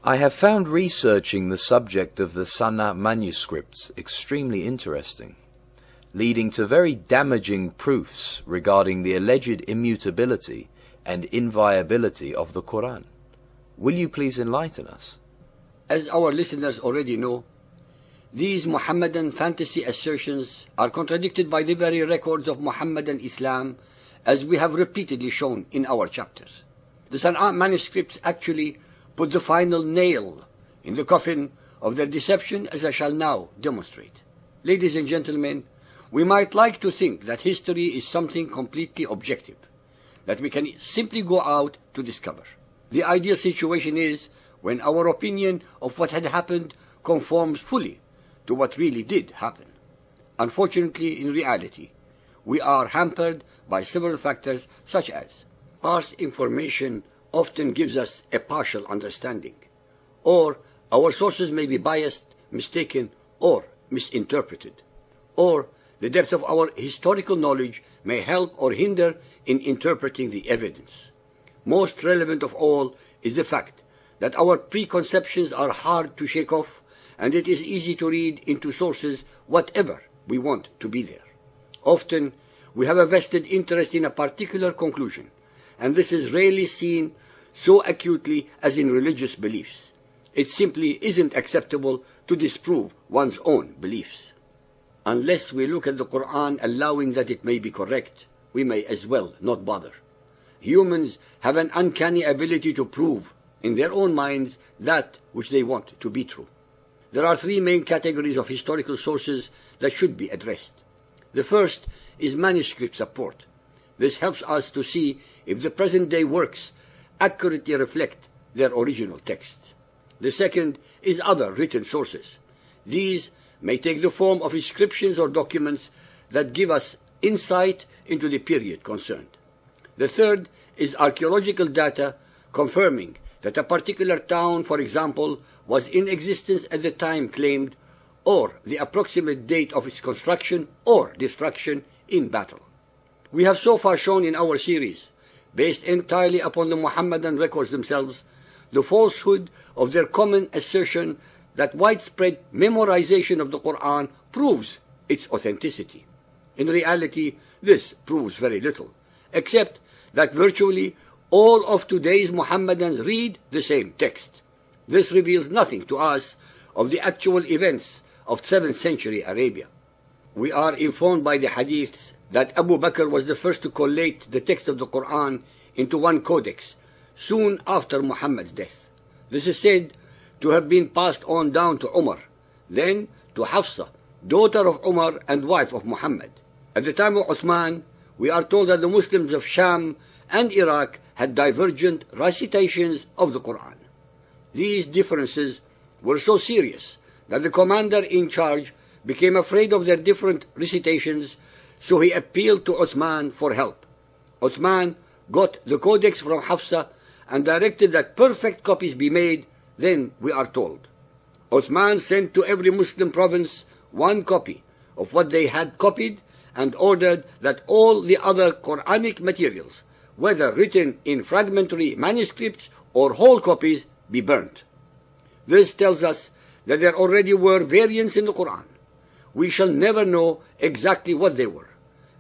I have found researching the subject of the Sunnah manuscripts extremely interesting, leading to very damaging proofs regarding the alleged immutability and inviolability of the Quran. Will you please enlighten us? As our listeners already know, these Muhammadan fantasy assertions are contradicted by the very records of Muhammadan Islam, as we have repeatedly shown in our chapters. The Sunnah manuscripts actually put the final nail in the coffin of their deception, as I shall now demonstrate. Ladies and gentlemen, we might like to think that history is something completely objective, that we can simply go out to discover. The ideal situation is when our opinion of what had happened conforms fully to what really did happen. Unfortunately, in reality, we are hampered by several factors, such as past information often gives us a partial understanding, or our sources may be biased, mistaken, or misinterpreted, or the depth of our historical knowledge may help or hinder in interpreting the evidence. Most relevant of all is the fact that our preconceptions are hard to shake off, and it is easy to read into sources whatever we want to be there. Often, we have a vested interest in a particular conclusion, and this is rarely seen so acutely as in religious beliefs. It simply isn't acceptable to disprove one's own beliefs. Unless we look at the Quran allowing that it may be correct, we may as well not bother. Humans have an uncanny ability to prove in their own minds that which they want to be true. There are three main categories of historical sources that should be addressed. The first is manuscript support. This helps us to see if the present-day works accurately reflect their original texts. The second is other written sources. These may take the form of inscriptions or documents that give us insight into the period concerned. The third is archaeological data confirming that a particular town, for example, was in existence at the time claimed, or the approximate date of its construction or destruction in battle. We have so far shown in our series, based entirely upon the Muhammadan records themselves, the falsehood of their common assertion that widespread memorization of the Quran proves its authenticity. In reality, this proves very little, except that virtually all of today's Muhammadans read the same text. This reveals nothing to us of the actual events of 7th century Arabia. We are informed by the hadiths that Abu Bakr was the first to collate the text of the Quran into one codex soon after Muhammad's death. This is said to have been passed on down to Umar, then to Hafsa, daughter of Umar and wife of Muhammad. At the time of Uthman, we are told that the Muslims of Sham and Iraq had divergent recitations of the Quran. These differences were so serious that the commander in charge became afraid of their different recitations, so he appealed to Uthman for help. Uthman got the codex from Hafsa and directed that perfect copies be made. Then we are told Uthman sent to every Muslim province one copy of what they had copied and ordered that all the other Quranic materials, whether written in fragmentary manuscripts or whole copies, be burnt. This tells us that there already were variants in the Quran. We shall never know exactly what they were,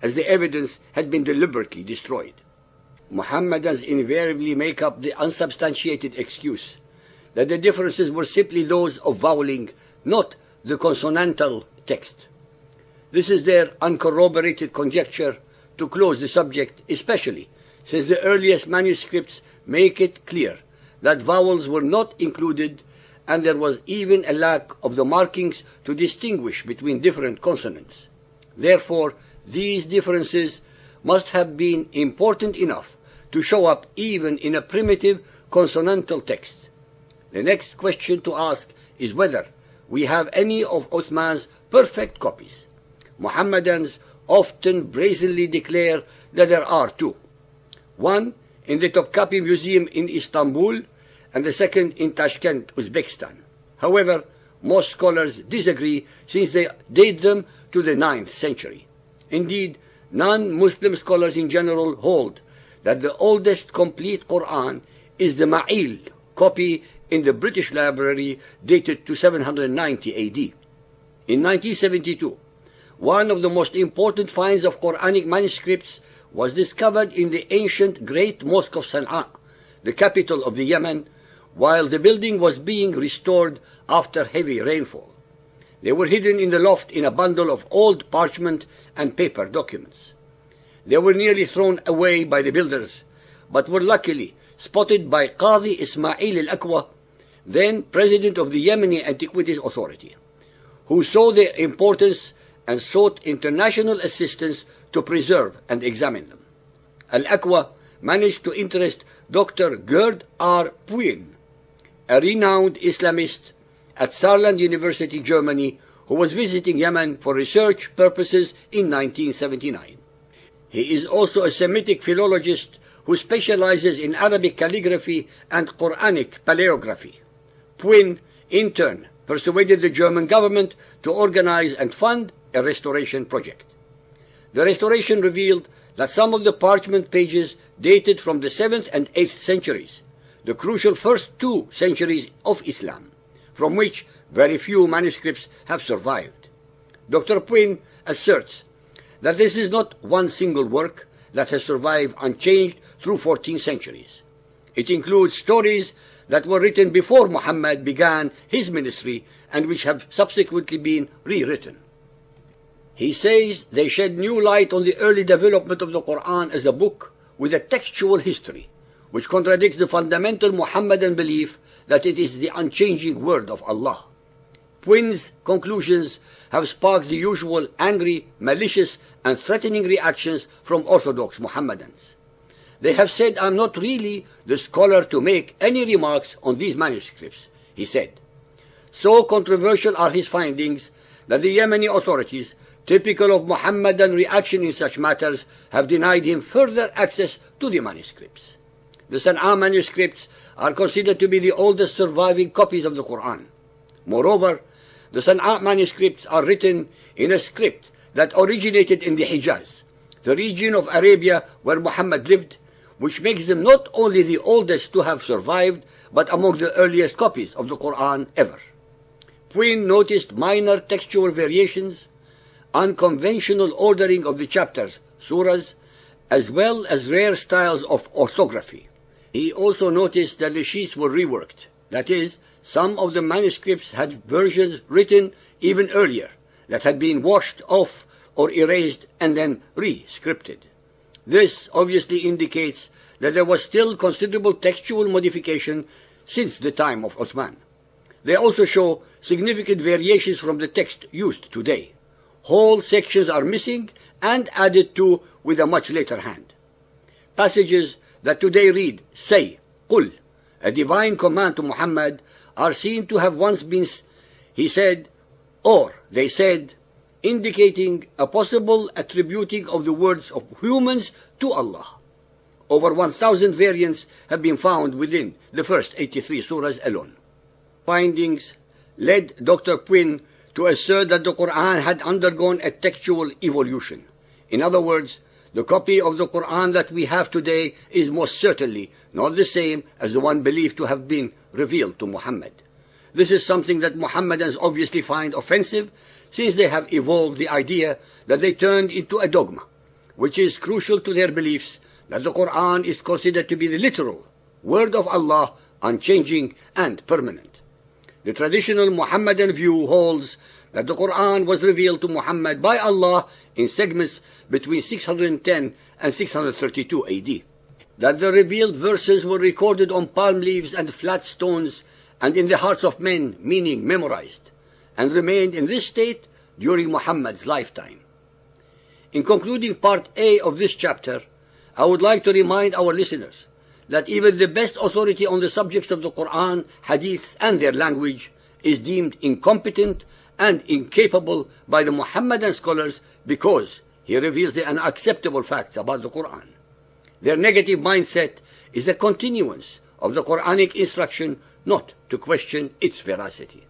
as the evidence had been deliberately destroyed. Muhammadans invariably make up the unsubstantiated excuse that the differences were simply those of vowelling, not the consonantal text. This is their uncorroborated conjecture to close the subject, especially since the earliest manuscripts make it clear that vowels were not included, and there was even a lack of the markings to distinguish between different consonants. Therefore, these differences must have been important enough to show up even in a primitive consonantal text. The next question to ask is whether we have any of Uthman's perfect copies. Muhammadans often brazenly declare that there are two. One in the Topkapi Museum in Istanbul, and the second in Tashkent, Uzbekistan. However, most scholars disagree since they date them to the 9th century. Indeed, non-Muslim scholars in general hold that the oldest complete Quran is the Ma'il copy in the British Library dated to 790 AD. In 1972, one of the most important finds of Quranic manuscripts was discovered in the ancient Great Mosque of Sana'a, the capital of the Yemen, while the building was being restored after heavy rainfall. They were hidden in the loft in a bundle of old parchment and paper documents. They were nearly thrown away by the builders, but were luckily spotted by Qadi Ismail al-Aqwa, then president of the Yemeni Antiquities Authority, who saw their importance and sought international assistance to preserve and examine them. Al-Aqwa managed to interest Dr. Gerd R. Puyn, a renowned Islamist at Saarland University, Germany, who was visiting Yemen for research purposes in 1979. He is also a Semitic philologist who specializes in Arabic calligraphy and Quranic paleography. Puyn, in turn, persuaded the German government to organize and fund a restoration project. The restoration revealed that some of the parchment pages dated from the 7th and 8th centuries, the crucial first 2 centuries of Islam, from which very few manuscripts have survived. Dr. Puyn asserts that this is not one single work that has survived unchanged through 14 centuries. It includes stories that were written before Muhammad began his ministry and which have subsequently been rewritten. He says they shed new light on the early development of the Quran as a book with a textual history, which contradicts the fundamental Muhammadan belief that it is the unchanging word of Allah. Puyn's conclusions have sparked the usual angry, malicious, and threatening reactions from Orthodox Mohammedans. They have said, "I'm not really the scholar to make any remarks on these manuscripts," he said. So controversial are his findings that the Yemeni authorities, typical of Mohammedan reaction in such matters, have denied him further access to the manuscripts. The Sana'a manuscripts are considered to be the oldest surviving copies of the Quran. Moreover, the Sana'a manuscripts are written in a script that originated in the Hijaz, the region of Arabia where Muhammad lived, which makes them not only the oldest to have survived, but among the earliest copies of the Quran ever. Puyn noticed minor textual variations, unconventional ordering of the chapters, surahs, as well as rare styles of orthography. He also noticed that the sheets were reworked. That is, some of the manuscripts had versions written even earlier that had been washed off or erased and then re-scripted. This obviously indicates that there was still considerable textual modification since the time of Uthman. They also show significant variations from the text used today. Whole sections are missing and added to with a much later hand. Passages that today read, "Say, Qul," a divine command to Muhammad, are seen to have once been, he said, or they said, indicating a possible attributing of the words of humans to Allah. Over 1,000 variants have been found within the first 83 surahs alone. Findings led Dr. Puyn to assert that the Quran had undergone a textual evolution. In other words, the copy of the Quran that we have today is most certainly not the same as the one believed to have been revealed to Muhammad. This is something that Mohammedans obviously find offensive, since they have evolved the idea that they turned into a dogma, which is crucial to their beliefs that the Quran is considered to be the literal word of Allah, unchanging and permanent. The traditional Mohammedan view holds that the Quran was revealed to Muhammad by Allah in segments between 610 and 632 AD. That the revealed verses were recorded on palm leaves and flat stones and in the hearts of men, meaning memorized, and remained in this state during Muhammad's lifetime. In concluding part A of this chapter, I would like to remind our listeners that even the best authority on the subjects of the Quran, Hadiths, and their language is deemed incompetent and incapable by the Muhammadan scholars because he reveals the unacceptable facts about the Quran. Their negative mindset is the continuance of the Quranic instruction not to question its veracity.